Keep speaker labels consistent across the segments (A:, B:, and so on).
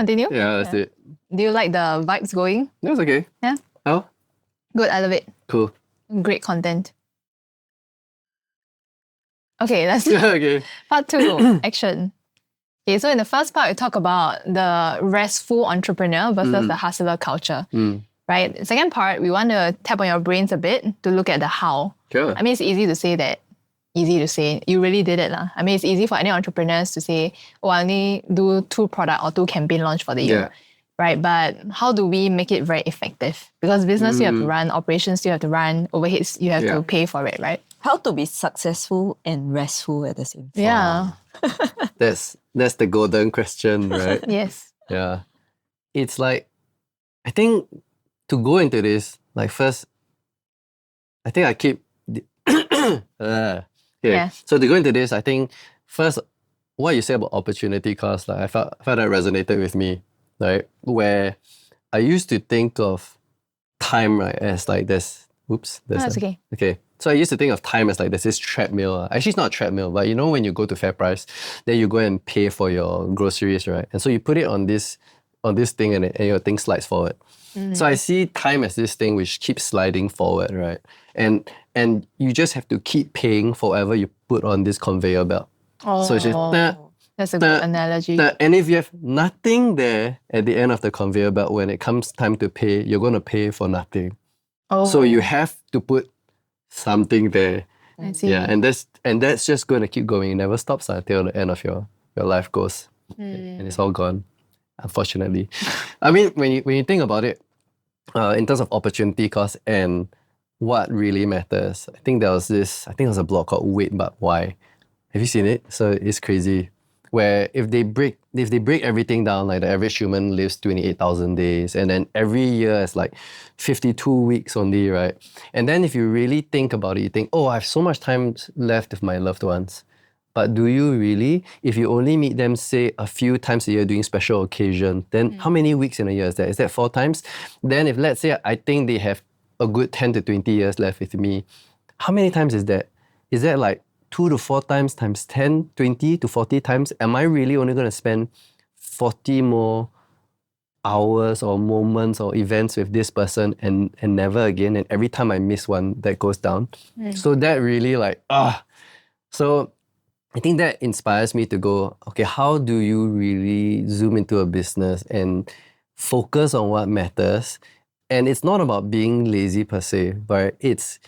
A: Continue?
B: Yeah, that's it.
A: Do you like the vibes going?
B: That's okay.
A: Yeah?
B: Oh,
A: Good, I love it.
B: cool.
A: Great content. Okay, let's
B: Okay.
A: part 2, action. Okay, so in the first part, we talk about the restful entrepreneur versus the hustler culture. Right? The second part, we want to tap on your brains a bit to look at the how.
B: Sure.
A: I mean, it's easy to say that. Easy to say. You really did it. I mean, it's easy for any entrepreneurs to say, oh, I only do 2 product or 2 campaign launch for the year.
B: Yeah.
A: Right? But how do we make it very effective? Because business you have to run, operations you have to run, overheads you have to pay for it, right?
C: How to be successful and restful at the same time.
A: Yeah.
B: That's the golden question, right?
A: Yes.
B: Yeah. It's like, I think to go into this, like first, I think I keep...
A: Yeah.
B: So to go into this, I think first, what you said about opportunity cost, like I felt that resonated with me, right? Where I used to think of time, right, as like this. Oops.
A: That's okay.
B: Okay. So I used to think of time as like there's this treadmill. Actually, it's not a treadmill, but you know when you go to FairPrice, then you go and pay for your groceries, right? And so you put it on this thing and your thing slides forward. So I see time as this thing which keeps sliding forward, right? And you just have to keep paying for whatever you put on this conveyor belt.
A: Oh,
B: So it's just
A: that's a good analogy.
B: and if you have nothing there at the end of the conveyor belt, when it comes time to pay, you're going to pay for nothing.
A: Oh,
B: So you have to put something there.
A: I see.
B: Yeah, and that's just going to keep going. It never stops until the end of your life goes. And it's all gone, unfortunately. I mean, when you think about it, in terms of opportunity cost and what really matters, I think there was a blog called Wait But Why. Have you seen it? So it's crazy. Where if they break everything down, like the average human lives 28,000 days, and then every year is like 52 weeks only, right? And then if you really think about it, you think, oh, I have so much time left with my loved ones. But do you really? If you only meet them, say, a few times a year during special occasion, then how many weeks in a year is that? Is that 4 times? Then if, let's say, I think they have a good 10 to 20 years left with me, how many times is that? Is that like 2 to 4 times 10, 20 to 40 times? Am I really only going to spend 40 more hours or moments or events with this person and never again? And every time I miss one, that goes down. So that really So I think that inspires me to go, okay, how do you really zoom into a business and focus on what matters? And it's not about being lazy per se, but it's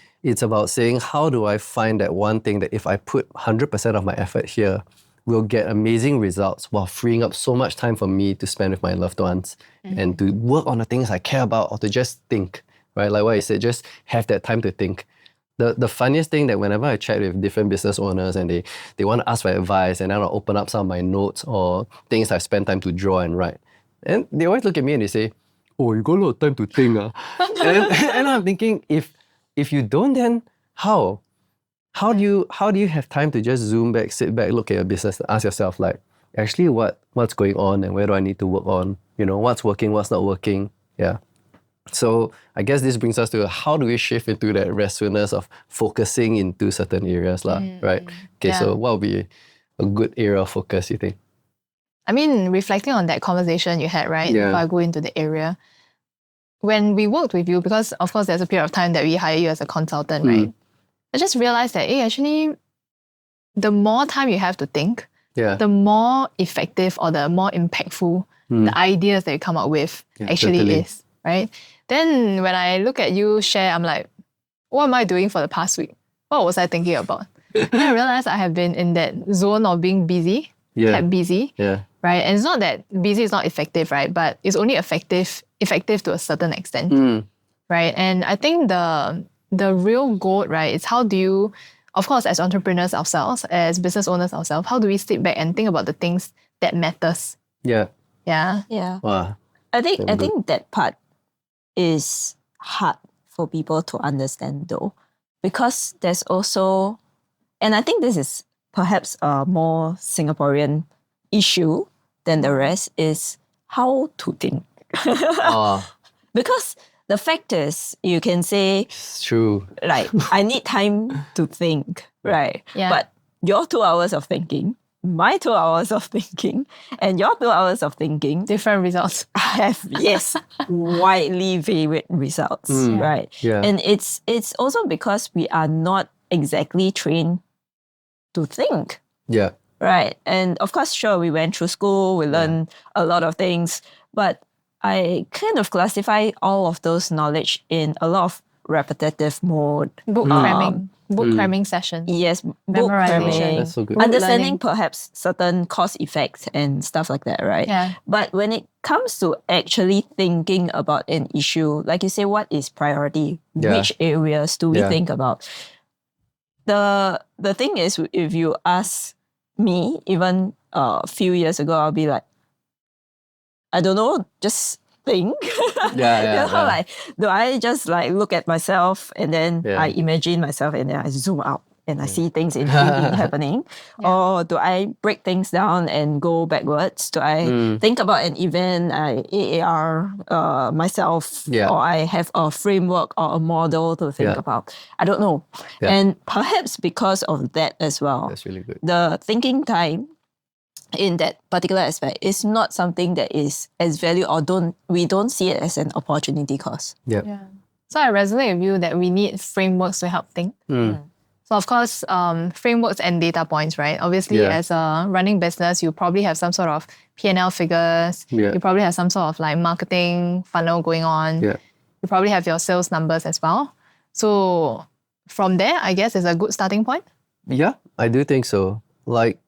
B: about saying, how do I find that one thing that if I put 100% of my effort here, will get amazing results while freeing up so much time for me to spend with my loved ones and to work on the things I care about or to just think, right? Like what I said, just have that time to think. The funniest thing that whenever I chat with different business owners and they want to ask for advice and I want to open up some of my notes or things I've spent time to draw and write, and they always look at me and they say, oh, you got a lot of time to think. And I'm thinking, if you don't, then how? How do you have time to just zoom back, sit back, look at your business, and ask yourself, like, actually what's going on and where do I need to work on? You know, what's working, what's not working? Yeah. So I guess this brings us to how do we shift into that restfulness of focusing into certain areas, right? Okay, so what would be a good area of focus, you think?
A: I mean, reflecting on that conversation you had, right?
B: Yeah.
A: Before I go into the area. When we worked with you, because of course there's a period of time that we hire you as a consultant, right? I just realized that, actually, the more time you have to think, the more effective or the more impactful the ideas that you come up with actually is, right? Then when I look at you share, I'm like, what am I doing for the past week? What was I thinking about? Then I realized I have been in that zone of being busy, kept busy, right? And it's not that busy is not effective, right? But it's only effective to a certain extent, right? And I think the real goal, right, is how do you, of course, as entrepreneurs ourselves, as business owners ourselves, how do we sit back and think about the things that matters?
C: Yeah.
B: Wow.
C: I think that part is hard for people to understand though, because there's also, and I think this is perhaps a more Singaporean issue than the rest, is how to think. Because the fact is, you can say,
B: it's true.
C: Like, I need time to think, right?
A: Yeah.
C: But your 2 hours of thinking my 2 hours of thinking and your 2 hours of thinking
A: Different results.
C: have, yes, widely varied results, right?
B: Yeah.
C: And it's also because we are not exactly trained to think,
B: Yeah.
C: right? And of course, sure, we went through school, we learned a lot of things, but I kind of classify all of those knowledge in a lot of repetitive mode.
A: Book cramming. Book cramming session.
C: Yes, book
A: Memorization.
C: cramming,
B: That's so good.
A: Book
C: understanding
A: learning.
C: perhaps certain cause effects and stuff like that, right?
A: Yeah.
C: But when it comes to actually thinking about an issue, like you say, what is priority?
B: Yeah.
C: Which areas do we
B: Yeah.
C: think about? The thing is, if you ask me, even a few years ago, I'll be like, I don't know, just think.
B: Yeah.
C: Like, do I just like look at myself and then I imagine myself and then I zoom out and I see things in 3D happening? Or do I break things down and go backwards? Do I think about an event, I AAR myself, or I have a framework or a model to think about? I don't know. And perhaps because of that as well,
B: That's really good.
C: the thinking time in that particular aspect is not something that is as valued or we don't see it as an opportunity cost.
B: Yeah.
A: So I resonate with you that we need frameworks to help think. So of course, frameworks and data points, right? Obviously, as a running business, you probably have some sort of P&L figures.
B: Yeah.
A: You probably have some sort of like marketing funnel going on.
B: Yeah.
A: You probably have your sales numbers as well. So from there, I guess is a good starting point.
B: Yeah, I do think so. Like,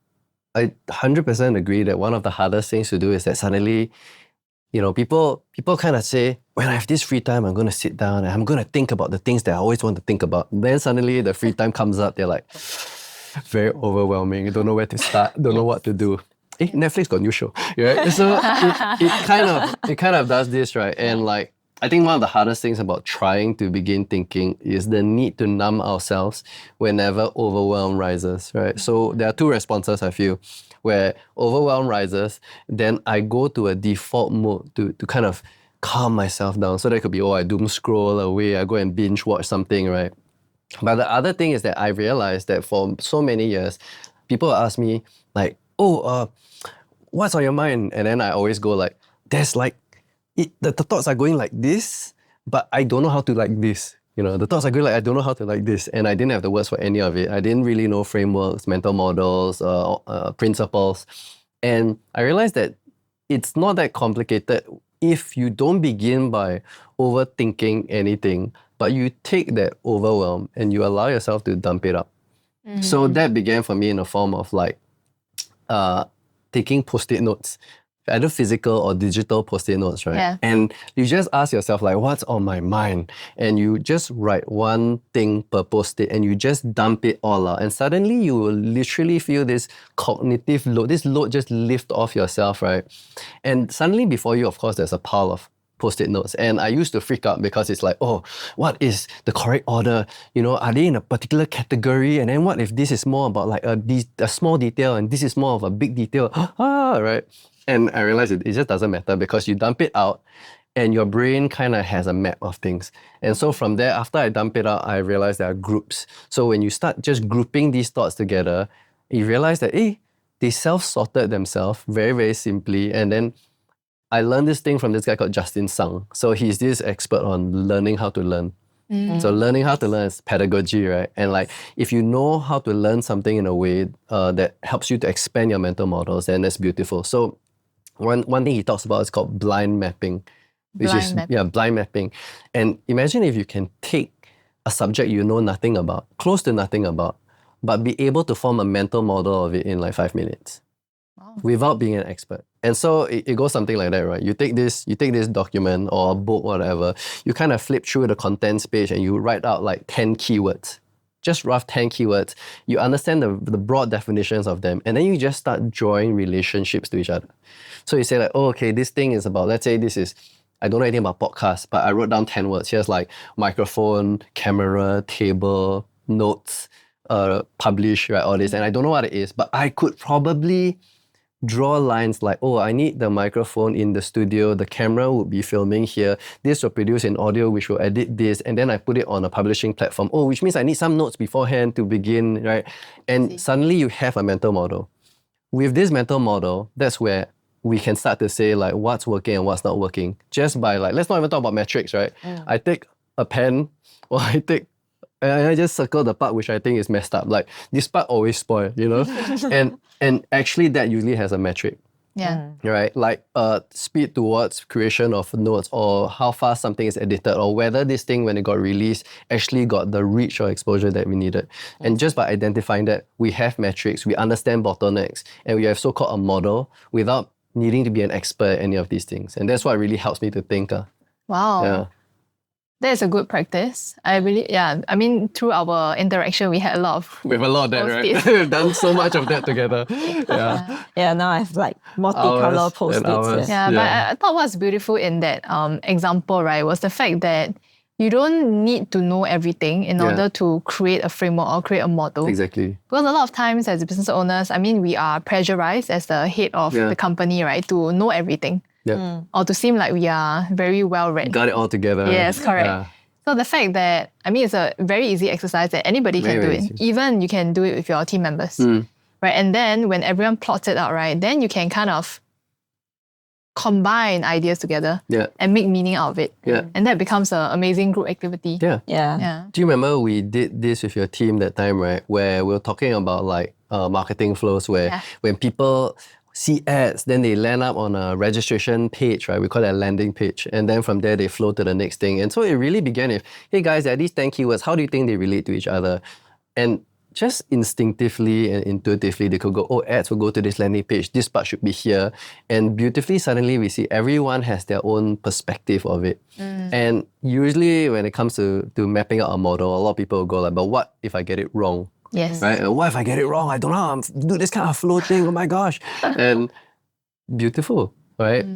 B: I 100% agree that one of the hardest things to do is that suddenly, people kind of say, when I have this free time, I'm going to sit down and I'm going to think about the things that I always want to think about. Then suddenly the free time comes up, they're like, very overwhelming. You don't know where to start, don't know what to do. Netflix got a new show, right? So it kind of does this, right? And like, I think one of the hardest things about trying to begin thinking is the need to numb ourselves whenever overwhelm rises, right? So there are two responses, I feel, where overwhelm rises, then I go to a default mode to kind of calm myself down. So that could be, I doom scroll away, I go and binge watch something, right? But the other thing is that I realized that for so many years, people ask me like, what's on your mind? And then I always go like, there's like, the thoughts are going like this, but I don't know how to like this. The thoughts are going like, I don't know how to like this. And I didn't have the words for any of it. I didn't really know frameworks, mental models, principles. And I realized that it's not that complicated if you don't begin by overthinking anything, but you take that overwhelm and you allow yourself to dump it up. So that began for me in the form of like taking post-it notes, either physical or digital post-it notes, right?
A: Yeah.
B: And you just ask yourself like, what's on my mind? And you just write one thing per post-it and you just dump it all out. And suddenly you will literally feel this cognitive load. This load just lift off yourself, right? And suddenly before you, of course, there's a pile of post-it notes. And I used to freak out because it's like, what is the correct order? Are they in a particular category? And then what if this is more about like a small detail and this is more of a big detail? Right? And I realized it just doesn't matter because you dump it out and your brain kind of has a map of things. And so from there, after I dump it out, I realized there are groups. So when you start just grouping these thoughts together, you realize that, they self-sorted themselves very, very simply. And then I learned this thing from this guy called Justin Sung. So he's this expert on learning how to learn. So learning how to learn is pedagogy, right? And like, if you know how to learn something in a way that helps you to expand your mental models, then that's beautiful. So one thing he talks about is called blind mapping. Blind mapping. And imagine if you can take a subject you know nothing about, close to nothing about, but be able to form a mental model of it in like 5 minutes. Wow. Without being an expert. And so it goes something like that, right? You take this document or a book, whatever, you kind of flip through the contents page and you write out like 10 keywords. Just rough 10 keywords. You understand the broad definitions of them, and then you just start drawing relationships to each other. So you say like, this thing is about, let's say this is, I don't know anything about podcasts, but I wrote down 10 words. Here's like microphone, camera, table, notes, publish, right, all this. And I don't know what it is, but I could probably draw lines like, I need the microphone in the studio, the camera would be filming here, this will produce an audio which will edit this, and then I put it on a publishing platform. Which means I need some notes beforehand to begin, right? And suddenly you have a mental model. with this mental model, that's where we can start to say like what's working and what's not working. Just by like, let's not even talk about metrics, right? I take a pen or and I just circle the part which I think is messed up. Like this part always spoil, you know? and actually that usually has a metric.
A: Yeah.
B: Right? Like speed towards creation of notes, or how fast something is edited, or whether this thing when it got released actually got the reach or exposure that we needed. And just by identifying that, we have metrics, we understand bottlenecks, and we have so-called a model without needing to be an expert at any of these things. And that's what really helps me to think.
A: Wow.
B: Yeah.
A: That is a good practice. I mean, through our interaction, we had a lot of
B: We have a lot of that,
A: Post-its.
B: right? We've done so much of that together. Yeah.
C: Yeah, now I have like multicolor
B: Hours and
C: post-its.
B: hours.
A: Yeah, but I thought what's beautiful in that example, right, was the fact that you don't need to know everything in order to create a framework or create a model.
B: Exactly.
A: Because a lot of times as business owners, I mean, we are pressurized as the head of the company, right, to know everything.
B: Yeah.
A: Or to seem like we are very well read.
B: Got it all together.
A: Yes, correct.
B: Yeah.
A: So the fact that, I mean, it's a very easy exercise that anybody can do
B: Very
A: it.
B: easy.
A: Even you can do it with your team members. Right? And then when everyone plots it out, right, then you can kind of combine ideas together and make meaning out of it.
B: Yeah.
A: And that becomes an amazing group activity.
B: Yeah.
A: Yeah.
B: Do you remember we did this with your team that time, right? Where we were talking about like marketing flows, where when people see ads, then they land up on a registration page, right? We call it a landing page. And then from there, they flow to the next thing. And so it really began with, hey guys, there are these 10 keywords. How do you think they relate to each other? And just instinctively and intuitively, they could go, oh, ads will go to this landing page. This part should be here. And beautifully, suddenly we see everyone has their own perspective of it. And usually when it comes to mapping out a model, a lot of people will go like, but what if I get it wrong?
A: Yes.
B: Right? What if I get it wrong? I don't know how to do this kind of flow thing. Oh my gosh. And beautiful, right?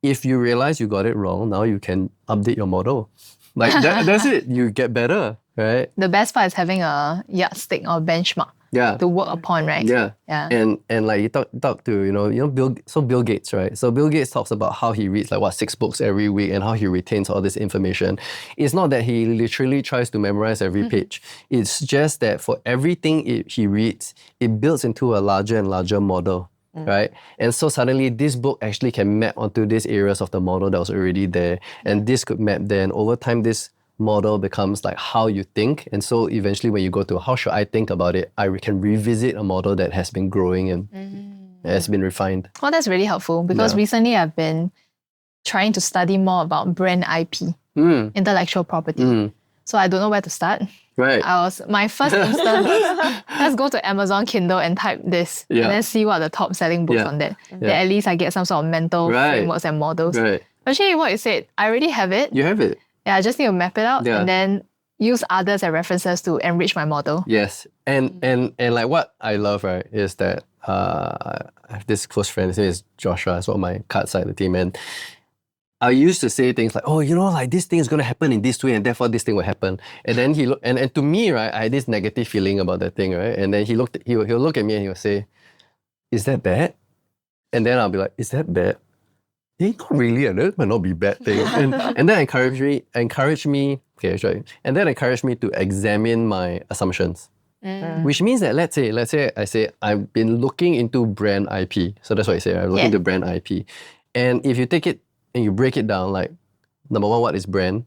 B: If you realize you got it wrong, now you can update your model. Like that's it. You get better, right?
A: The best part is having a yardstick or benchmark to work upon, right?
B: Yeah.
A: Yeah.
B: And like you talk to, Bill Gates, right? So Bill Gates talks about how he reads like 6 books every week and how he retains all this information. It's not that he literally tries to memorize every page. It's just that for everything he reads, it builds into a larger and larger model. Right? And so suddenly this book actually can map onto these areas of the model that was already there. And this could map there. And over time, this model becomes like how you think. And so eventually when you go to how should I think about it, I can revisit a model that has been growing and has been refined.
A: Well, that's really helpful because recently I've been trying to study more about brand IP, intellectual property. So I don't know where to start.
B: Right.
A: My first instant, let's go to Amazon Kindle and type this and then see what are the top selling books on that. Then at least I get some sort of mental frameworks and models.
B: Right.
A: Actually, what you said, I already have it.
B: You have it.
A: Yeah, I just need to map it out and then use others as references to enrich my model.
B: Yes. And like what I love, right, is that I have this close friend, his name is Joshua, he's one of my card side of the team. And I used to say things like, oh, like this thing is going to happen in this way and therefore this thing will happen. And then and to me, right, I had this negative feeling about that thing, right? And then he'll look at me and he'll say, is that bad? And then I'll be like, is that bad? Yeah, not really, and that might not be a bad thing. And then encourage me, okay, sorry. And then encourage me to examine my assumptions. Which means that let's say I say I've been looking into brand IP. So that's what I say, right? I'm looking into brand IP. And if you take it and you break it down, like number one, what is brand?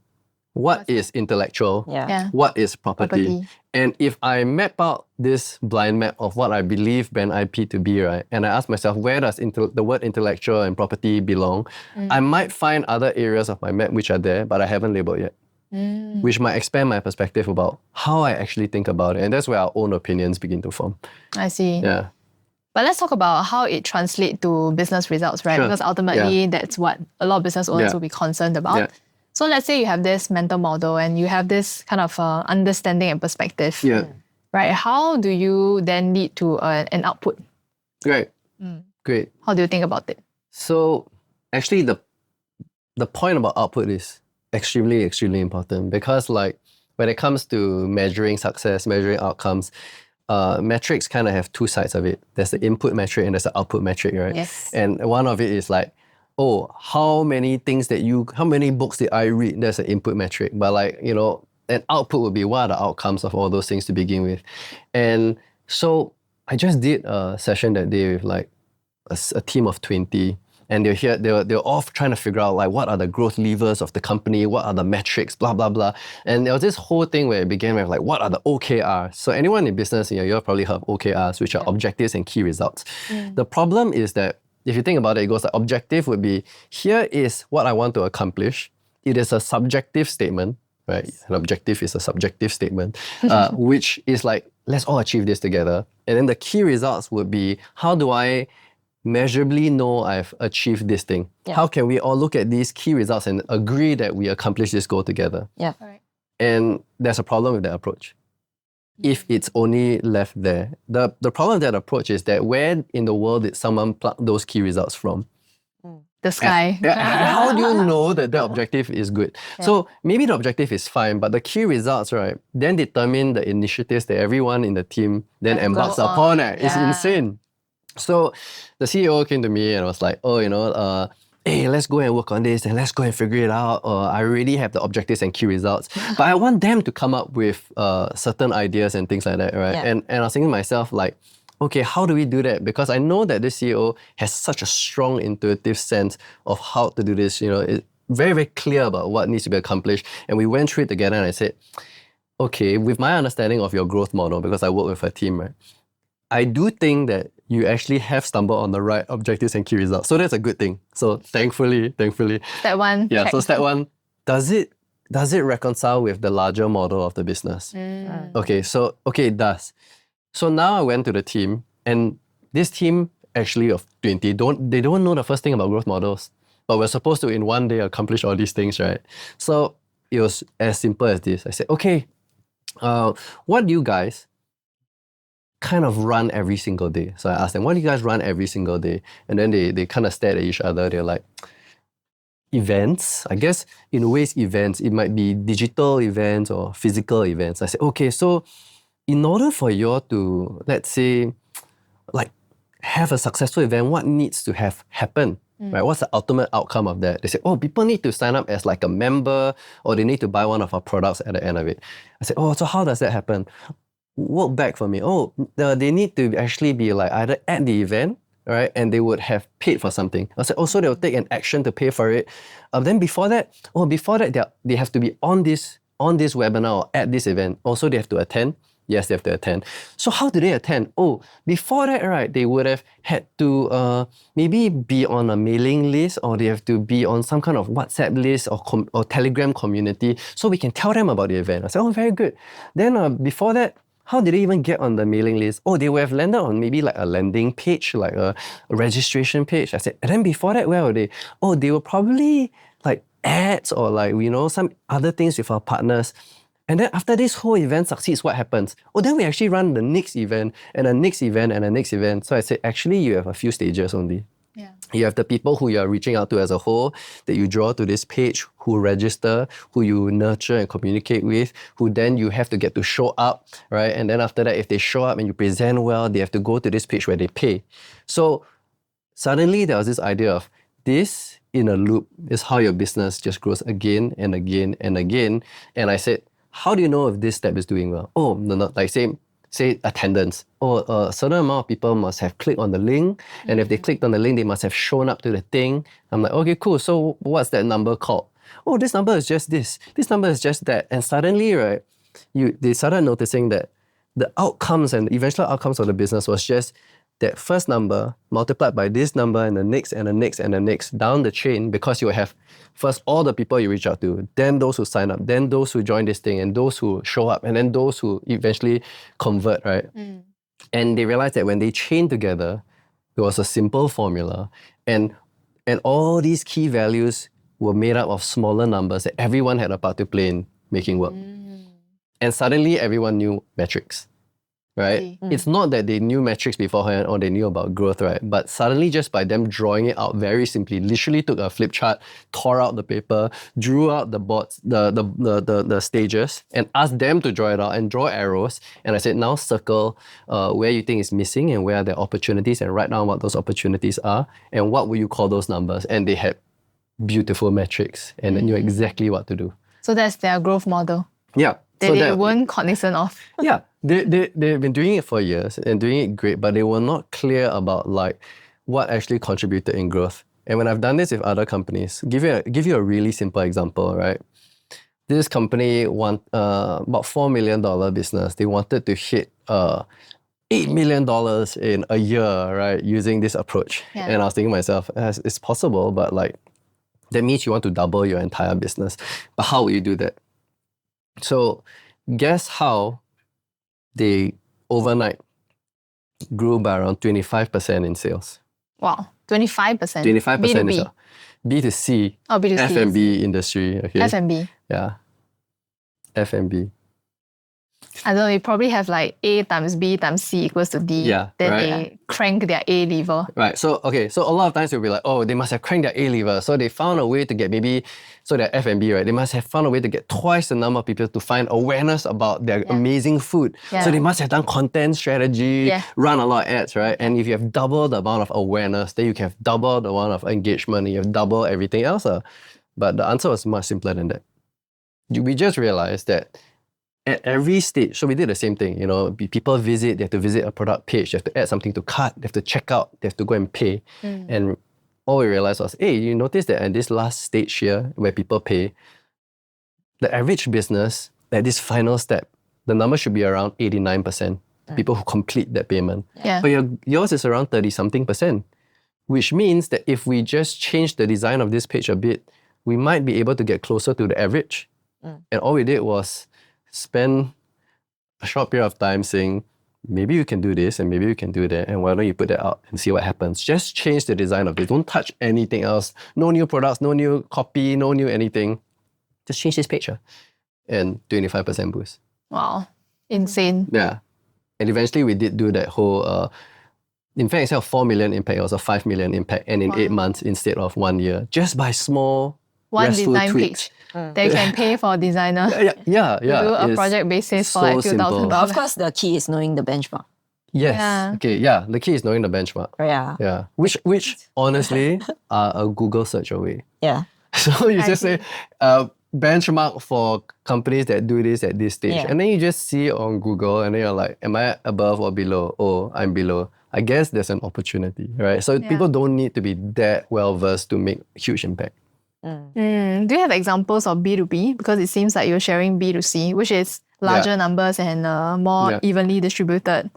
B: What is intellectual? What is property? And if I map out this blind map of what I believe brand IP to be, right, and I ask myself, where does the word intellectual and property belong? I might find other areas of my map which are there, but I haven't labeled yet. Which might expand my perspective about how I actually think about it. And that's where our own opinions begin to form.
A: I see.
B: Yeah.
A: But let's talk about how it translates to business results, right?
B: Sure.
A: Because ultimately, that's what a lot of business owners will be concerned about. So let's say you have this mental model and you have this kind of understanding and perspective, right? How do you then lead to an output?
B: Great.
A: How do you think about it?
B: So actually, the point about output is extremely, extremely important because like when it comes to measuring success, measuring outcomes, metrics kind of have two sides of it. There's the input metric and there's the output metric, right?
A: Yes.
B: And one of it is like, oh, how many books did I read? That's an input metric. But like, an output would be what are the outcomes of all those things to begin with. And so I just did a session that day with like a team of 20. And they're all trying to figure out like what are the growth levers of the company, what are the metrics, blah, blah, blah. And there was this whole thing where it began with like, what are the OKRs? So anyone in business, you've probably heard of OKRs, which are objectives and key results. The problem is that if you think about it, it goes like objective would be, here is what I want to accomplish. It is a subjective statement, right? An objective is a subjective statement, which is like, let's all achieve this together. And then the key results would be, how do I measurably know I've achieved this thing?
C: Yeah.
B: How can we all look at these key results and agree that we accomplished this goal together?
C: Yeah.
A: Right.
B: And there's a problem with that approach. If it's only left there. The problem with that approach is that where in the world did someone pluck those key results from?
A: The sky.
B: How do you know that the objective is good? So maybe the objective is fine, but the key results, right, then determine the initiatives that everyone in the team then embarks
A: go
B: upon.
A: on.
B: It's insane. So the CEO came to me and was like, hey, let's go and work on this and let's go and figure it out. I already have the objectives and key results, but I want them to come up with certain ideas and things like that, right?
C: Yeah.
B: And I was thinking to myself, like, okay, how do we do that? Because I know that this CEO has such a strong intuitive sense of how to do this. It's very, very clear about what needs to be accomplished. And we went through it together and I said, okay, with my understanding of your growth model, because I work with a team, right? I do think that you actually have stumbled on the right objectives and key results. So that's a good thing. So thankfully.
A: Step one.
B: Yeah,
A: check.
B: so step one, does it reconcile with the larger model of the business? Okay, so it does. So now I went to the team, and this team actually of 20, they don't know the first thing about growth models, but we're supposed to in one day accomplish all these things, right? So it was as simple as this. I said, okay, what do you guys kind of run every single day? So I asked them, what do you guys run every single day? And then they kind of stared at each other. They're like, events. I guess in a way it's events. It might be digital events or physical events. I said, okay, so in order for you all to, let's say, like have a successful event, what needs to have happened? Right? What's the ultimate outcome of that? They say, people need to sign up as like a member, or they need to buy one of our products at the end of it. I said, so how does that happen? Work back for me. They need to actually be like either at the event, right? And they would have paid for something. I said, also they'll take an action to pay for it. Then before that, they have to be on this webinar or at this event. Also, they have to attend. Yes, they have to attend. So how do they attend? Before that, right, they would have had to maybe be on a mailing list, or they have to be on some kind of WhatsApp list or Telegram community, so we can tell them about the event. I said, very good. Then before that, how did they even get on the mailing list? They would have landed on maybe like a landing page, like a registration page. I said, and then before that, where were they? They were probably like ads or like, some other things with our partners. And then after this whole event succeeds, what happens? Then we actually run the next event and the next event and the next event. So I said, actually, you have a few stages only.
A: Yeah.
B: You have the people who you are reaching out to as a whole, that you draw to this page, who register, who you nurture and communicate with, who then you have to get to show up, right? And then after that, if they show up and you present well, they have to go to this page where they pay. So suddenly there was this idea of this in a loop is how your business just grows again and again and again. And I said, how do you know if this step is doing well? No, like say attendance. A certain amount of people must have clicked on the link, and if they clicked on the link, they must have shown up to the thing. I'm like, okay, cool. So what's that number called? This number is just this. This number is just that. And suddenly, right, they started noticing that the outcomes and the eventual outcomes of the business was just that first number multiplied by this number and the next and the next and the next down the chain, because you will have first all the people you reach out to, then those who sign up, then those who join this thing, and those who show up, and then those who eventually convert, right? And they realized that when they chained together, it was a simple formula, and all these key values were made up of smaller numbers that everyone had a part to play in making work. And suddenly everyone knew metrics. Right? It's not that they knew metrics beforehand or they knew about growth, right? But suddenly, just by them drawing it out very simply, literally took a flip chart, tore out the paper, drew out the boards, the stages, and asked them to draw it out and draw arrows. And I said, now circle where you think is missing and where are the opportunities, and write down what those opportunities are and what will you call those numbers. And they had beautiful metrics and they knew exactly what to do.
A: So that's their growth model.
B: Yeah.
A: They weren't cognizant of.
B: Yeah. they've been doing it for years and doing it great, but they were not clear about like what actually contributed in growth. And when I've done this with other companies, give you a really simple example, right? This company want about $4 million business. They wanted to hit $8 million in a year, right? Using this approach.
A: Yeah.
B: And I was thinking to myself, it's possible, but like that means you want to double your entire business. But how will you do that? So guess how they overnight grew by around 25% in sales.
A: Wow, 25%.
B: 25%
A: B2B.
B: in sales. B2C,
A: Oh, B2C.
B: F&B industry. Okay.
A: F&B.
B: Yeah. F&B.
A: I don't know, you probably have like A times B times C equals to D.
B: Yeah,
A: Then
B: right.
A: they crank their A lever.
B: Right. So a lot of times you'll be like, oh, they must have cranked their A lever. So they found a way to get their F&B, right? They must have found a way to get twice the number of people to find awareness about their amazing food.
A: Yeah.
B: So they must have done content strategy, run a lot of ads, right? And if you have double the amount of awareness, then you can have double the amount of engagement and you have double everything else. But the answer was much simpler than that. We just realized that at every stage, so we did the same thing, people visit, they have to visit a product page, they have to add something to cart, they have to check out, they have to go and pay. And all we realized was, hey, you notice that at this last stage here, where people pay, the average business, at this final step, the number should be around 89%, people who complete that payment.
A: Yeah.
B: But yours is around 30-something%, which means that if we just change the design of this page a bit, we might be able to get closer to the average. And all we did was spend a short period of time saying, maybe you can do this and maybe you can do that, and why don't you put that out and see what happens. Just change the design of it. Don't touch anything else. No new products, no new copy, no new anything. Just change this page. And 25% boost.
A: Wow. Insane.
B: Yeah. And eventually we did do that whole, in fact, instead of 4 million impact, it was a 5 million impact, and in 8 months instead of 1 year, just by small
A: one
B: restful
A: design
B: tweaks.
A: page. They can pay for a designer.
B: Yeah.
A: Do a
B: It's
A: project basis for
B: so
A: like a few
B: simple.
A: $1,000.
C: But of course, the key is knowing the benchmark.
B: Yes.
A: Yeah.
B: Okay. Yeah. The key is knowing the benchmark.
C: Yeah.
B: Yeah. Which honestly are a Google search away.
C: Yeah.
B: So you just say benchmark for companies that do this at this stage, and then you just see it on Google, and then you're like, am I above or below? Oh, I'm below. I guess there's an opportunity, right? So people don't need to be that well versed to make huge impact.
A: Do you have examples of B2B? Because it seems like you're sharing B2C, which is larger numbers and more evenly distributed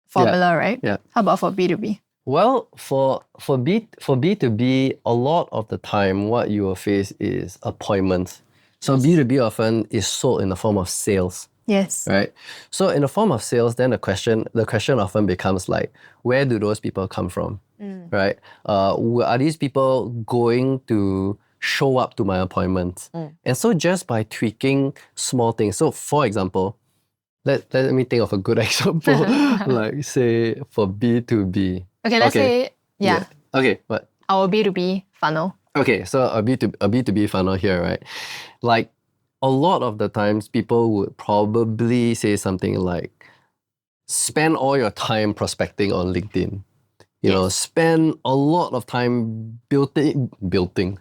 A: formula, right?
B: Yeah.
A: How about for B2B?
B: Well, for B2B, a lot of the time, what you will face is appointments. So B2B often is sold in the form of sales.
A: Yes.
B: Right? So in the form of sales, then the question often becomes like, where do those people come from? Right? Are these people going to show up to my appointments? And so just by tweaking small things. So for example, let me think of a good example, like say for B2B.
A: Okay, let's say,
B: Okay, what?
A: Our B2B funnel.
B: Okay, so a B2B funnel here, right? Like a lot of the times people would probably say something like, spend all your time prospecting on LinkedIn. Spend a lot of time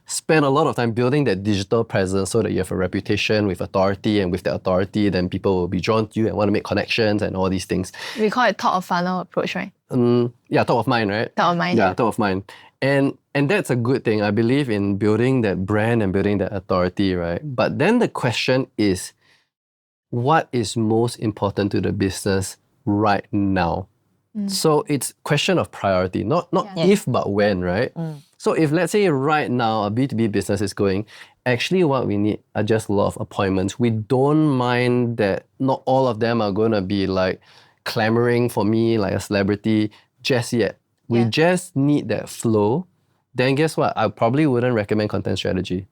B: spend a lot of time building that digital presence so that you have a reputation with authority, and with the authority, then people will be drawn to you and want to make connections and all these things.
A: We call it top of funnel approach, right?
B: Top of mind, right?
A: Top of mind.
B: Yeah, top of mind. And that's a good thing. I believe in building that brand and building that authority, right? But then the question is, what is most important to the business right now? So it's question of priority, not if but when, right? So if let's say right now a B2B business is going, actually what we need are just a lot of appointments. We don't mind that not all of them are going to be like clamoring for me like a celebrity just yet. We just need that flow. Then guess what? I probably wouldn't recommend content strategy,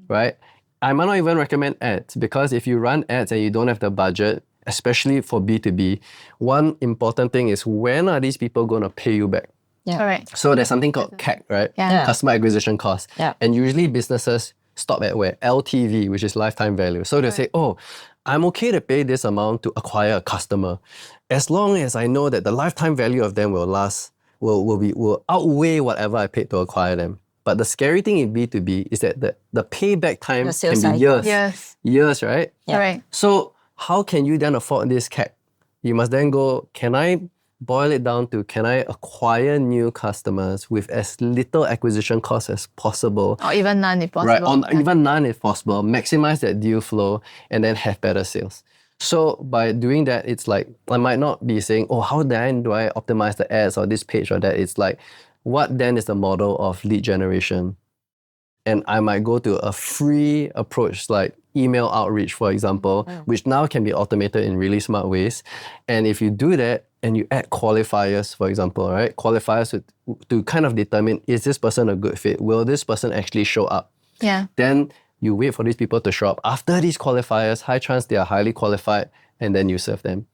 B: right? I might not even recommend ads, because if you run ads and you don't have the budget, especially for B2B, one important thing is, when are these people going to pay you back?
C: Yeah.
A: Correct.
B: So there's something called CAC, right?
A: Yeah.
B: Customer acquisition cost.
C: Yeah.
B: And usually businesses stop at where? LTV, which is lifetime value. So they say, oh, I'm okay to pay this amount to acquire a customer, as long as I know that the lifetime value of them will outweigh whatever I paid to acquire them. But the scary thing in B2B is that the payback time can be years.
A: Yes.
B: Years, right?
C: Yeah.
A: Right.
B: So how can you then afford this CAC? You must then go, can I boil it down to, can I acquire new customers with as little acquisition cost as possible?
A: Or even none if possible.
B: Right, even none if possible. Maximize that deal flow and then have better sales. So by doing that, it's like, I might not be saying, oh, how then do I optimize the ads or this page or that? It's like, what then is the model of lead generation? And I might go to a free approach like email outreach, for example, which now can be automated in really smart ways. And if you do that and you add qualifiers, for example, right? Qualifiers to kind of determine, is this person a good fit? Will this person actually show up?
A: Yeah.
B: Then you wait for these people to show up. After these qualifiers, high chance they are highly qualified, and then you serve them.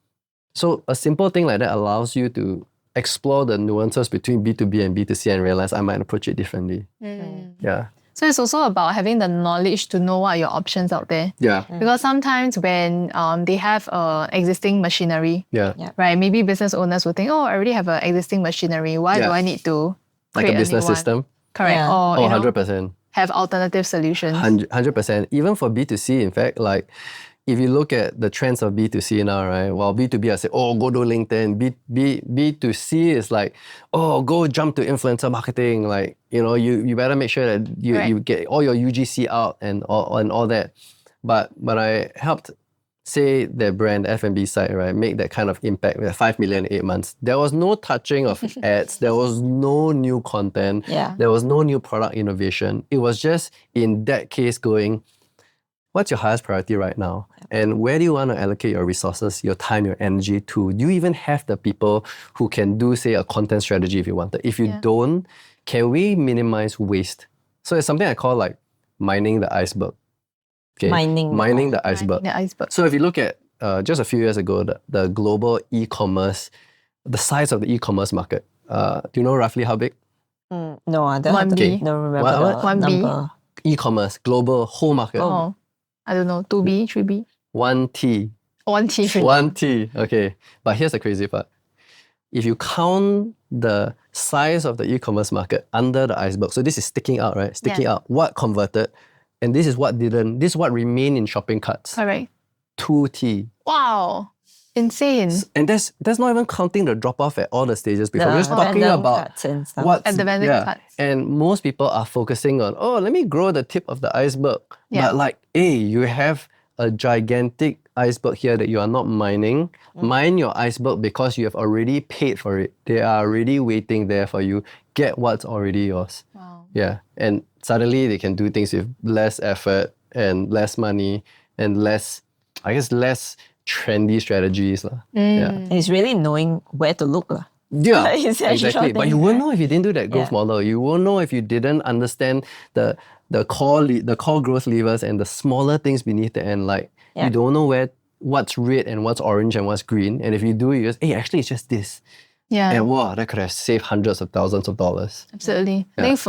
B: So a simple thing like that allows you to explore the nuances between B2B and B2C and realize I might approach it differently. Yeah.
A: So it's also about having the knowledge to know what are your options out there.
B: Yeah.
A: Because sometimes when they have existing machinery, right? Maybe business owners will think, oh, I already have an existing machinery. Why do I need to
B: like
A: create
B: a business
A: new one?
B: system?
A: Correct.
C: Yeah.
A: Or,
B: 100%.
A: have alternative solutions.
B: 100%. Even for B2C, in fact, like if you look at the trends of B2C now, right? While B2B, I say, oh, go to LinkedIn. B2C is like, oh, go jump to influencer marketing. Like, you better make sure that you get all your UGC out and all that. But I helped, say, their brand F&B site, right, make that kind of impact with 5 million in 8 months. There was no touching of ads. There was no new content.
C: Yeah.
B: There was no new product innovation. It was just, in that case, going, what's your highest priority right now? And where do you want to allocate your resources, your time, your energy to? Do you even have the people who can do, say, a content strategy if you wanted? If you don't, can we minimize waste? So it's something I call like mining the iceberg. Okay? Mining the iceberg.
A: The iceberg.
B: So if you look at just a few years ago, the global e-commerce, the size of the e-commerce market, do you know roughly how big?
C: No, I don't,
A: 1B.
C: don't remember
B: What?
C: the
A: 1B.
C: number.
B: E-commerce, global, whole market.
A: Oh, I don't know, 2B, 3B?
B: 1T.
A: 1T.
B: 1T. Okay. But here's the crazy part. If you count the size of the e-commerce market under the iceberg, so this is sticking out, right? Sticking out. What converted? And this is what didn't. This is what remained in shopping carts.
A: Correct.
B: 2T.
A: Wow. Insane.
B: And that's not even counting the drop-off at all the stages before. We're just talking about what's...
A: At the vending carts.
B: And most people are focusing on, oh, let me grow the tip of the iceberg.
A: Yeah.
B: But like, hey, you have a gigantic iceberg here that you are not mining. Mine your iceberg because you have already paid for it. They are already waiting there for you. Get what's already yours.
A: Wow.
B: Yeah. And suddenly they can do things with less effort and less money and less trendy strategies. Yeah.
C: It's really knowing where to look.
B: Yeah,
C: It's the actual
B: exactly. But
C: thing,
B: you won't
C: right?
B: know if you didn't do that growth model. You won't know if you didn't understand the core growth levers and the smaller things beneath the end. Like you don't know what's red and what's orange and what's green. And if you do, you just, hey, actually it's just this.
A: Yeah.
B: And wow, that could have saved hundreds of thousands of dollars.
A: Absolutely. I think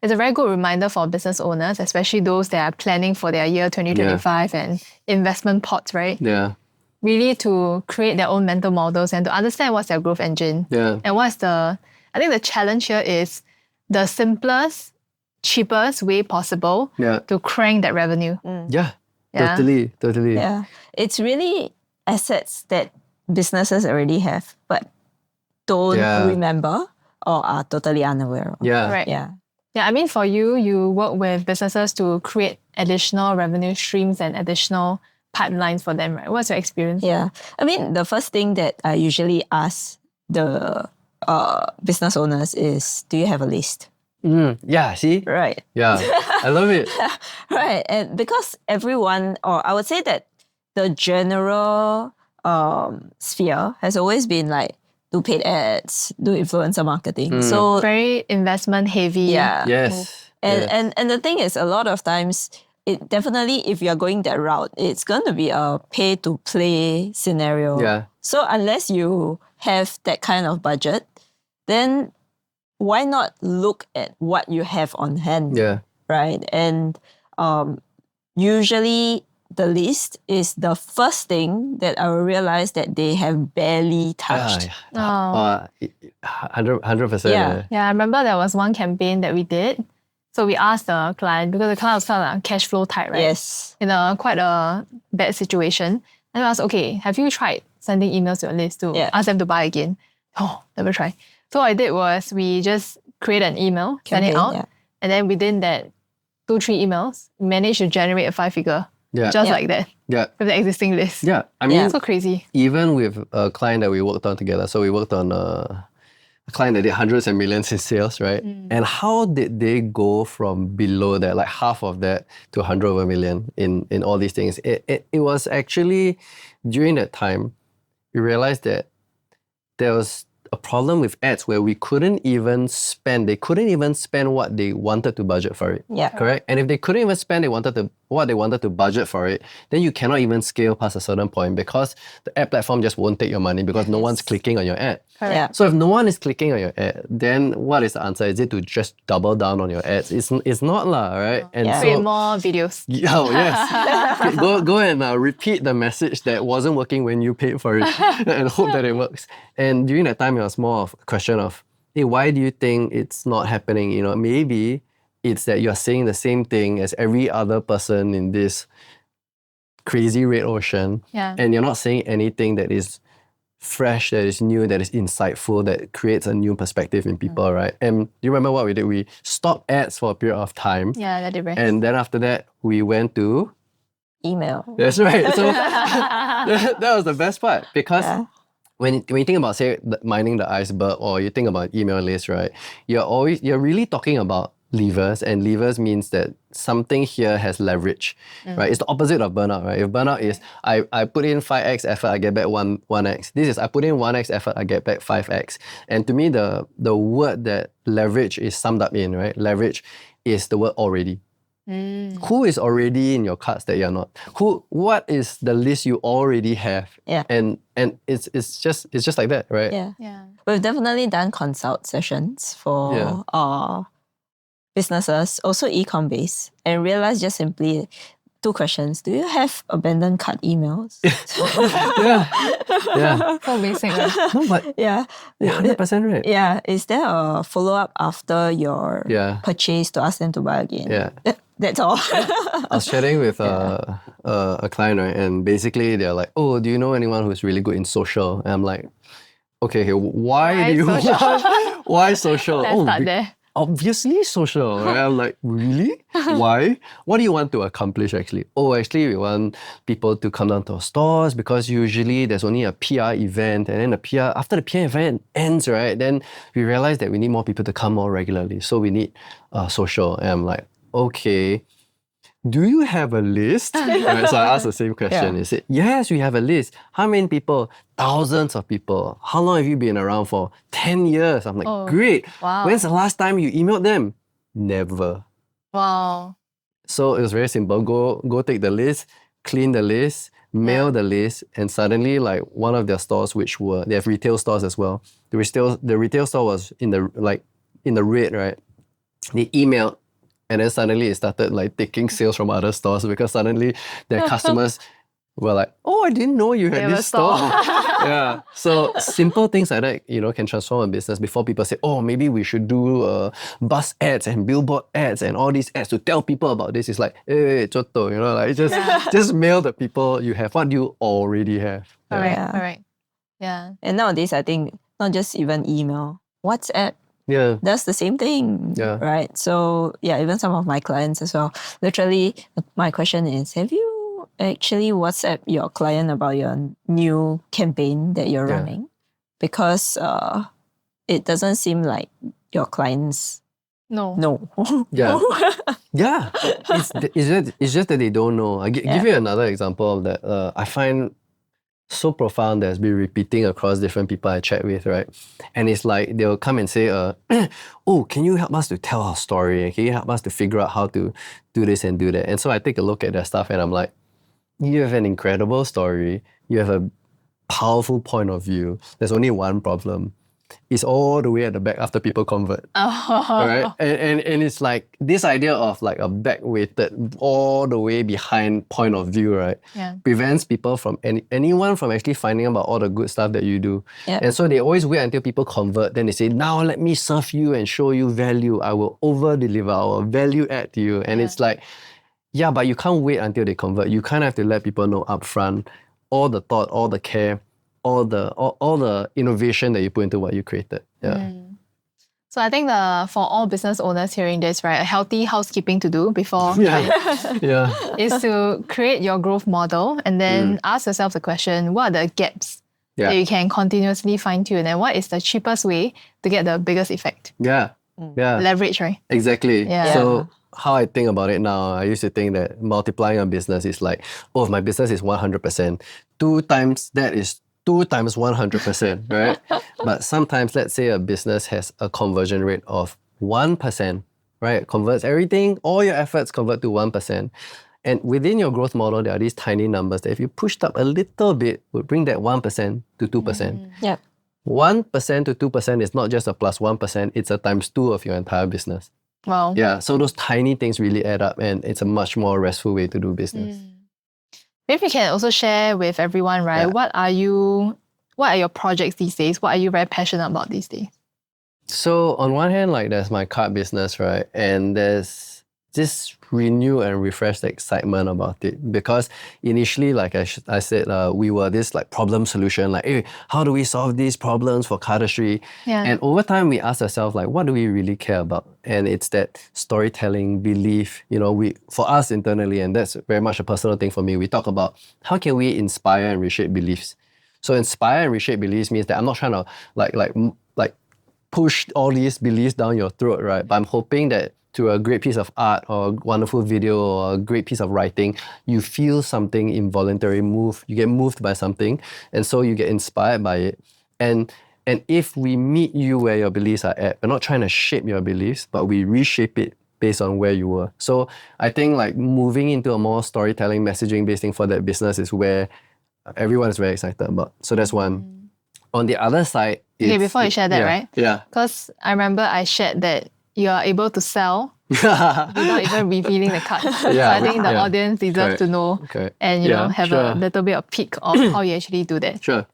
A: it's a very good reminder for business owners, especially those that are planning for their year 2025 and investment pots, right?
B: Yeah.
A: Really to create their own mental models and to understand what's their growth engine.
B: Yeah.
A: And I think the challenge here is the simplest, cheapest way possible to crank that revenue.
B: Yeah. Totally.
C: Yeah. It's really assets that businesses already have, but don't remember or are totally unaware of.
B: Yeah.
A: Right.
C: Yeah.
A: Yeah, I mean, for you work with businesses to create additional revenue streams and additional pipelines for them, right? What's your experience?
C: Yeah. I mean, the first thing that I usually ask the business owners is, do you have a list?
B: Yeah, see?
C: Right.
B: Yeah, I love it.
C: Right. And because everyone, or I would say that the general sphere has always been like, do paid ads, do influencer marketing. So
A: Very investment heavy.
C: yeah.
B: Yes.
C: And the thing is, a lot of times, it definitely, if you're going that route, it's going to be a pay-to-play scenario.
B: Yeah.
C: So unless you have that kind of budget, then why not look at what you have on hand?
B: Yeah.
C: Right? And usually the list is the first thing that I will realize that they have barely touched.
B: 100%.
C: Yeah.
A: Yeah, I remember there was one campaign that we did. So we asked the client, because the client was kind of like cash flow tight, right?
C: Yes.
A: In quite a bad situation. And I was okay, have you tried sending emails to your list to ask them to buy again? Oh, never try. So what I did was we just create an email, send it out, and then within that 2-3 emails, managed to generate a 5-figure. Just like that.
B: Yeah.
A: With the existing list.
B: Yeah. I mean,
A: so crazy.
B: Even with a client that we worked on together, so we worked on a client that did hundreds and millions in sales, right? And how did they go from below that, like half of that, to 100 over million in all these things? It was actually during that time, we realized that there was a problem with ads where they couldn't even spend what they wanted to budget for it.
C: Yeah.
B: Correct? And if they couldn't even spend what they wanted to budget for it, then you cannot even scale past a certain point because the ad platform just won't take your money because no one's clicking on your ad.
C: Yeah.
B: So if no one is clicking on your ad, then what is the answer? Is it to just double down on your ads? It's not lah, right? And
A: create more videos.
B: Oh, yes. go and repeat the message that wasn't working when you paid for it and hope that it works. And during that time, it was more of a question of, hey, why do you think it's not happening? You know, maybe it's that you're saying the same thing as every other person in this crazy red ocean. And you're not saying anything that is fresh, that is new, that is insightful, that creates a new perspective in people, right? And you remember what we did? We stopped ads for a period of time.
A: Yeah, that did.
B: And then after that, we went to
C: email.
B: That's right. So that was the best part because when you think about, say, mining the iceberg, or you think about email list, right? You're really talking about levers, and levers means that something here has leverage, right? It's the opposite of burnout, right? If burnout is I put in 5x effort, I get back 1x. This is I put in 1x effort, I get back 5x. And to me, the word that leverage is summed up in, right? Leverage is the word already. Who is already in your cards that you're not? What is the list you already have? And it's just like that, right?
C: Yeah. We've definitely done consult sessions for businesses, also e-com based, and realized just simply 2 questions. Do you have abandoned cart emails?
A: So basic.
B: No, but 100% right.
C: Yeah. Is there a follow-up after your purchase to ask them to buy again? That's all.
B: I was chatting with a client, right? And basically they're like, oh, do you know anyone who's really good in social? And I'm like, okay, why do you want, why social?
A: Let's start there.
B: Obviously social. Right? I'm like, really? Why? What do you want to accomplish actually? Oh, actually we want people to come down to our stores because usually there's only a PR event, and then after the PR event ends, right? Then we realize that we need more people to come more regularly. So we need social. And I'm like, okay, do you have a list? Right, so I asked the same question. He said, yes, we have a list. How many people? Thousands of people. How long have you been around for? 10 years. I'm like, great.
A: Wow.
B: When's the last time you emailed them? Never.
A: Wow.
B: So it was very simple. Go take the list, clean the list, mail the list, and suddenly like one of their stores, they have retail stores as well. The retail store was in the red, right? They emailed. And then suddenly it started like taking sales from other stores because suddenly their customers were like, oh, I didn't know you had this store. So simple things like that, can transform a business before people say, oh, maybe we should do bus ads and billboard ads and all these ads to tell people about this. It's like, hey, choto, like just mail the people you have. What do you already have?
A: Correct. Yeah.
C: And nowadays, I think not just even email, WhatsApp. That's the same thing, right? So even some of my clients as well. Literally, my question is, have you actually WhatsApp your client about your new campaign that you're running? Because it doesn't seem like your clients know.
B: It's just that they don't know. I give you another example of that. I find so profound that's been repeating across different people I chat with, right? And it's like they'll come and say, oh, can you help us to tell our story? Can you help us to figure out how to do this and do that? And so I take a look at their stuff and I'm like, you have an incredible story. You have a powerful point of view. There's only one problem. It's all the way at the back after people convert. Right? And it's like this idea of like a back-weighted, all the way behind point of view, right? Prevents people from anyone from actually finding about all the good stuff that you do. And so they always wait until people convert. Then they say, now let me serve you and show you value. I will over-deliver. I will value add to you. And it's like, but you can't wait until they convert. You kind of have to let people know upfront all the thought, all the care, all the innovation that you put into what you created. Yeah.
A: So I think for all business owners hearing this, right, a healthy housekeeping to do before
B: Yeah.
A: is to create your growth model and then ask yourself the question, what are the gaps that you can continuously fine tune, and what is the cheapest way to get the biggest effect?
B: Yeah. Yeah.
A: Leverage, right?
B: Exactly.
A: Yeah.
B: So how I think about it now, I used to think that multiplying a business is like, oh, if my business is 100%, 2 times that is 2 times 100%, right? But sometimes, let's say a business has a conversion rate of 1%, right? Converts everything, all your efforts convert to 1%. And within your growth model, there are these tiny numbers that if you pushed up a little bit, would bring that 1% to 2%.
C: Yep.
B: 1% to 2% is not just a plus 1%, it's a times 2 of your entire business.
A: Wow.
B: Yeah, so those tiny things really add up, and it's a much more restful way to do business.
A: Maybe you can also share with everyone, right?
B: Yeah.
A: What are your projects these days? What are you very passionate about these days?
B: So on one hand, like there's my card business, right? And there's this renewed and refreshed excitement about it, because initially, like I said, we were this like problem solution, like, hey, how do we solve these problems for cardistry?
A: Yeah.
B: And over time, we asked ourselves, like, what do we really care about? And it's that storytelling, belief, for us internally, and that's very much a personal thing for me. We talk about how can we inspire and reshape beliefs. So inspire and reshape beliefs means that I'm not trying to like push all these beliefs down your throat, right? But I'm hoping that through a great piece of art or a wonderful video or a great piece of writing, you feel something involuntary move. You get moved by something, and so you get inspired by it. And if we meet you where your beliefs are at, we're not trying to shape your beliefs, but we reshape it based on where you were. So I think like moving into a more storytelling, messaging-based thing for that business is where everyone is very excited about. So that's one. On the other side,
A: Okay, before you share that, right?
B: Yeah.
A: Because I remember I shared that you are able to sell without even revealing the card. So I think the audience deserves to know and have a little bit of peek of how you actually do that.
B: Sure.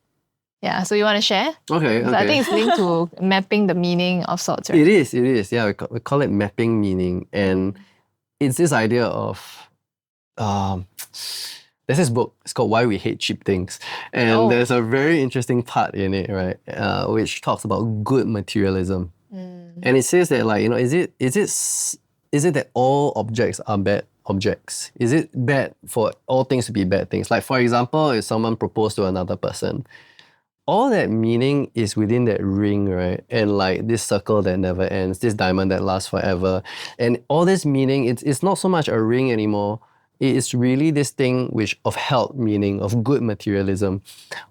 A: Yeah, so you want to share?
B: Okay.
A: So I think it's linked to mapping the meaning of sorts, right?
B: It is. Yeah, we call it mapping meaning. And it's this idea of there's this book, it's called Why We Hate Cheap Things. And there's a very interesting part in it, right? Which talks about good materialism. And it says that, like, is it that all objects are bad objects? Is it bad for all things to be bad things? Like, for example, if someone proposed to another person, all that meaning is within that ring, right? And like this circle that never ends, this diamond that lasts forever. And all this meaning, it's not so much a ring anymore. It's really this thing of health meaning, of good materialism.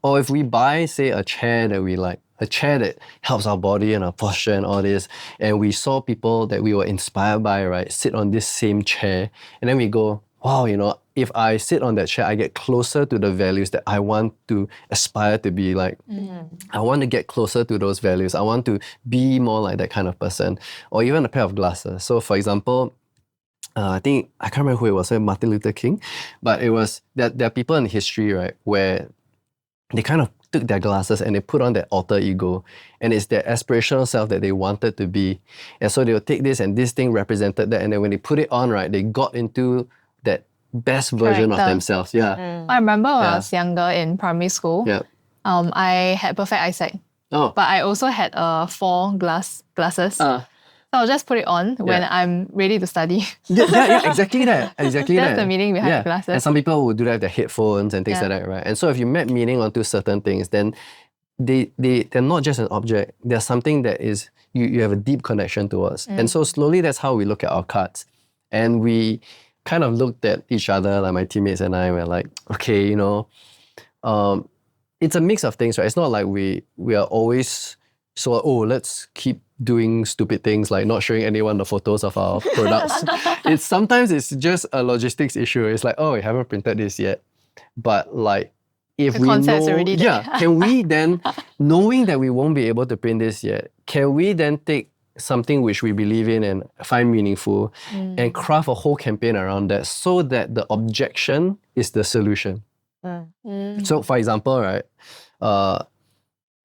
B: Or if we buy, say, a chair that we like, a chair that helps our body and our posture and all this, and we saw people that we were inspired by, right, sit on this same chair, and then we go, wow, if I sit on that chair, I get closer to the values that I want to aspire to be like. I want to get closer to those values. I want to be more like that kind of person. Or even a pair of glasses. So for example, I can't remember who it was, Martin Luther King, but it was that there are people in history, right, where they kind of took their glasses and they put on that alter ego, and it's their aspirational self that they wanted to be. And so they'll take this, and this thing represented that, and then when they put it on, right, they got into that best version of themselves. Yeah.
A: I remember when I was younger in primary school, I had perfect eyesight. But I also had 4 glasses. So I'll just put it on when I'm ready to study.
B: Yeah, exactly that.
A: That's the meaning behind the glasses.
B: And some people would do that with their headphones and things like that, right? And so if you map meaning onto certain things, then they're not just an object. They're something that is you have a deep connection towards. And so slowly that's how we look at our cards. And we kind of looked at each other, like my teammates and I were like, okay, it's a mix of things, right? It's not like we are always so, let's keep doing stupid things like not showing anyone the photos of our products. Sometimes it's just a logistics issue. It's like, we haven't printed this yet. But like, if
A: the
B: we
A: concept's
B: know,
A: already there.
B: can we then, knowing that we won't be able to print this yet, can we then take something which we believe in and find meaningful and craft a whole campaign around that so that the objection is the solution? So for example, right,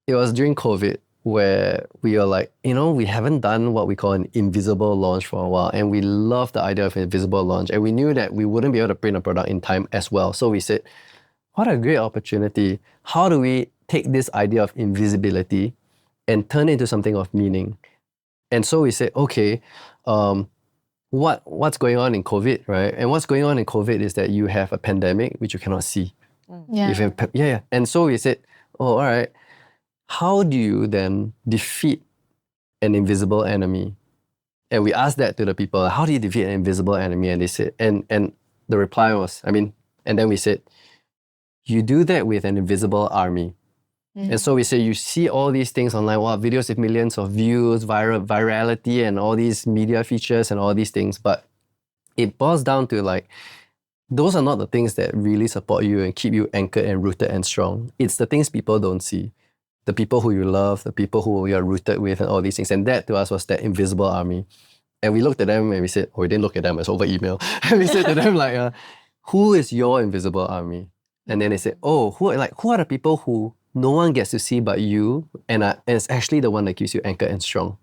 B: it was during COVID where we were like, we haven't done what we call an invisible launch for a while, and we love the idea of invisible launch, and we knew that we wouldn't be able to print a product in time as well. So we said, what a great opportunity. How do we take this idea of invisibility and turn it into something of meaning? And so we said, okay, what's going on in COVID, right? And what's going on in COVID is that you have a pandemic which you cannot see.
A: Yeah.
B: And so we said, oh, all right, how do you then defeat an invisible enemy? And we asked that to the people, how do you defeat an invisible enemy? And they said, and the reply was, and then we said, you do that with an invisible army. And so we say, you see all these things online, wow, videos with millions of views, virality, and all these media features and all these things. But it boils down to like, those are not the things that really support you and keep you anchored and rooted and strong. It's the things people don't see. The people who you love, the people who you are rooted with, and all these things. And that to us was that invisible army. And we looked at them and we said, we didn't look at them, it's over email. And we said to them like, who is your invisible army? And then they said, who are the people who no one gets to see but you, and it's actually the one that keeps you anchored and strong.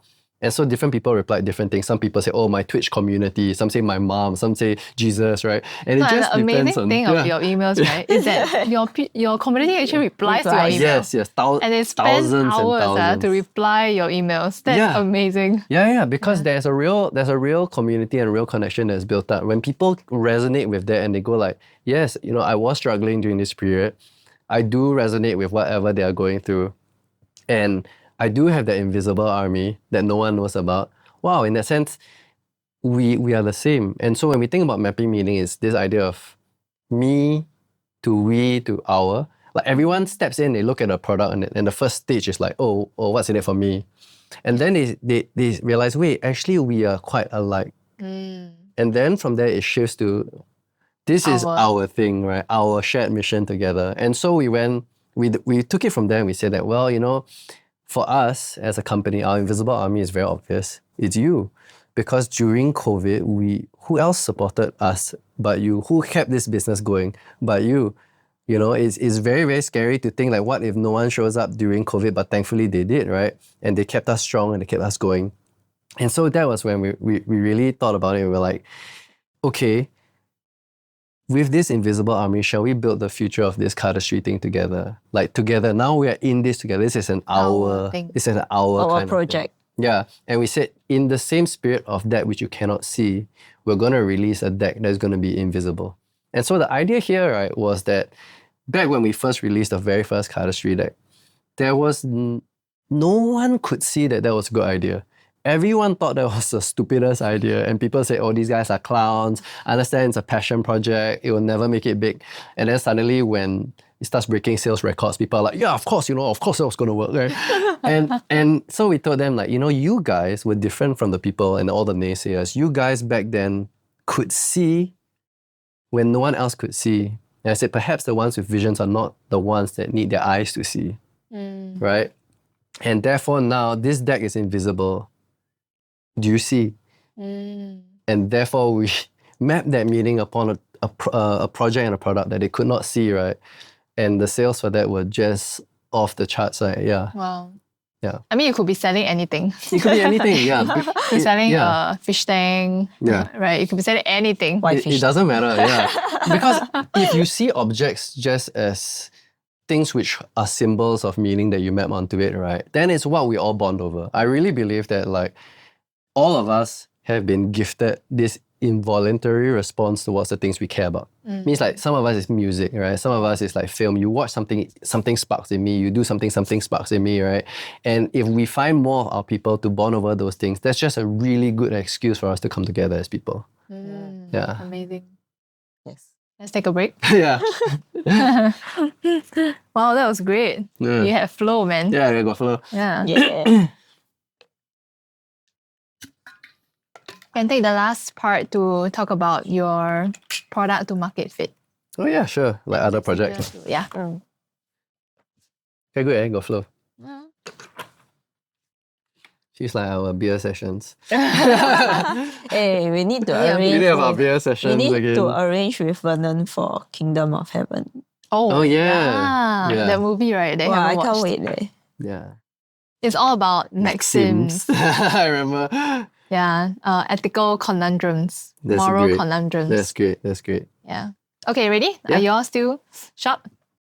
B: And so different people replied different things. Some people say, my Twitch community. Some say my mom. Some say Jesus, right? And it just
A: the amazing
B: depends on...
A: thing of your emails, right, is that your community actually replies to your emails.
B: Yes.
A: And they spend hours to reply your emails. That's amazing.
B: Yeah, because there's a real community and real connection that's built up. When people resonate with that and they go like, yes, I was struggling during this period. I do resonate with whatever they are going through. And I do have that invisible army that no one knows about. Wow, in that sense, we are the same. And so when we think about mapping meaning, it's this idea of me to we to our. Like everyone steps in, they look at a product, and the first stage is like, what's in it for me? And then they realize, wait, actually we are quite alike. And then from there it shifts to, this is our thing, right? Our shared mission together. And so we took it from there and we said that, well, for us as a company, our invisible army is very obvious. It's you. Because during COVID, who else supported us but you? Who kept this business going but you? It's very, very scary to think like, what if no one shows up during COVID, but thankfully they did, right? And they kept us strong and they kept us going. And so that was when we really thought about it. We were like, okay, with this invisible army, shall we build the future of this cardistry thing together? Like together, now we are in this together. This is an hour kind of
C: project.
B: Thing. Yeah. And we said, in the same spirit of that which you cannot see, we're going to release a deck that's going to be invisible. And so the idea here, right, was that back when we first released the very first cardistry deck, there was no one could see that was a good idea. Everyone thought that was the stupidest idea, and people say, these guys are clowns. I understand it's a passion project, it will never make it big. And then suddenly when it starts breaking sales records, people are like, yeah, of course that was going to work, right? and so we told them like, you guys were different from the people and all the naysayers. You guys back then could see when no one else could see. And I said, perhaps the ones with visions are not the ones that need their eyes to see, right? And therefore now this deck is invisible. Do you see? And therefore we map that meaning upon a project and a product that they could not see, right? And the sales for that were just off the charts, right? Yeah.
A: Wow.
B: Yeah.
A: I mean, you could be selling anything.
B: It could be anything, yeah.
A: You're selling a fish tank, right? You could be selling anything.
B: It doesn't matter, yeah. Because if you see objects just as things which are symbols of meaning that you map onto it, right? Then it's what we all bond over. I really believe that like all of us have been gifted this involuntary response towards the things we care about. Means like some of us is music, right? Some of us is like film. You watch something sparks in me. You do something sparks in me, right? And if we find more of our people to bond over those things, that's just a really good excuse for us to come together as people. Yeah.
A: Amazing.
C: Yes.
A: Let's take a break.
B: Yeah.
A: Wow, that was great.
B: Yeah.
A: You had flow, man.
B: Yeah, I got flow.
C: Yeah.
A: Can take the last part to talk about your product to market fit.
B: Oh yeah, sure. Like other projects.
A: Yeah.
B: Okay, good, got flow.
A: Yeah.
B: She's like our beer sessions.
C: Hey, we need to arrange.
B: We need our beer sessions
C: we need
B: again.
C: to arrange with Vernon for Kingdom of Heaven.
B: Oh yeah.
A: That movie, right? That
C: I
A: haven't
C: can't
A: watched.
C: wait.
B: Yeah.
A: It's all about maxims.
B: I remember.
A: Yeah. Ethical conundrums.
B: That's
A: moral
B: great.
A: conundrums.
B: That's great.
A: Yeah. Okay, ready?
B: Yeah.
A: Are you all still sharp?